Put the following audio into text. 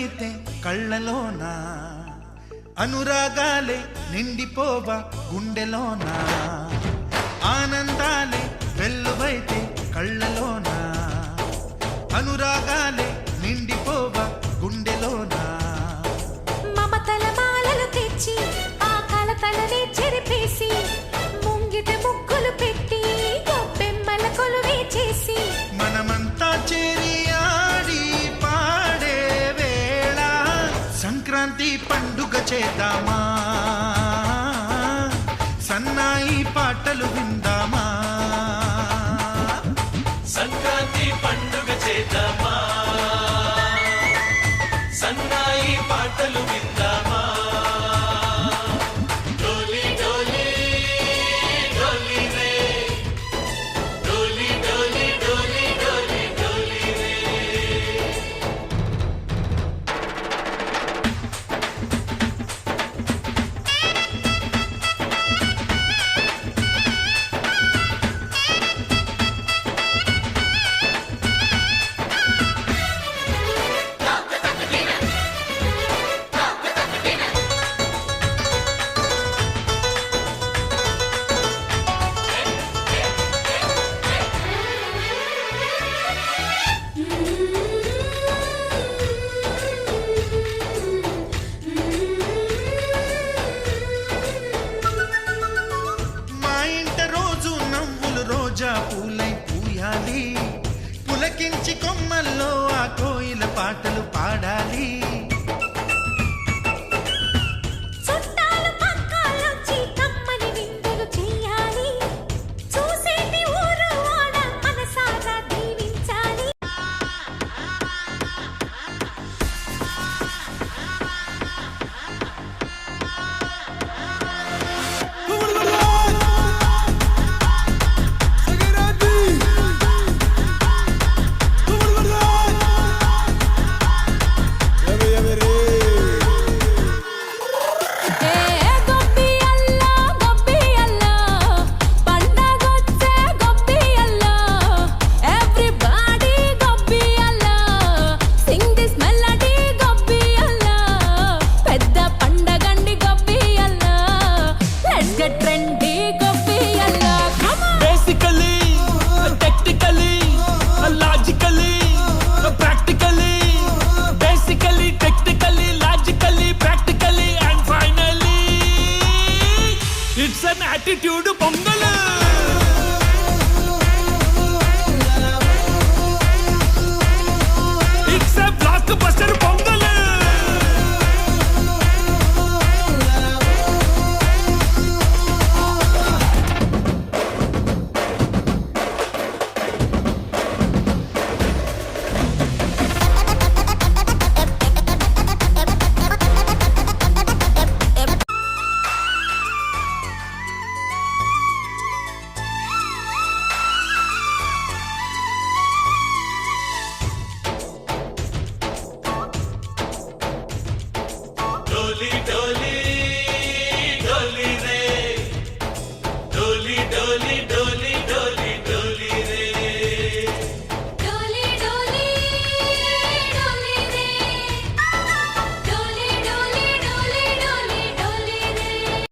వెలుగైతే కళ్ళలోనా, అనురాగాలే నిండిపోవా గుండెలోనా, ఆనందాలే వెల్లువైతే కళ్ళలోనా, అనురాగాలే నిండిపోవా గుండెలోనా. మమతల మాలలు తెచ్చి ఆ కలతలనే చెరిపేసి ముంగిట ముగ్గులు పెట్టి గొప్పెమ్మల కొలువే చేసి మనమంతా చేరి ఆడి పాడే వేళ సంక్రాంతి పండుగ చేద్దామా, సన్నాయి పాటలు విందామా, సంక్రాంతి పండుగ చేద్దామా, సన్నాయి పాటలు విందామా. డోలి డోలి డోలి రే, డోలి డోలి డోలి డోలి డోలి రే. మా ఇంట రోజు నవ్వులు రోజా పూలై పూయాలి, పులకించి కొమ్మల్లో ఆ కోయిల పాటలు పాడాలి.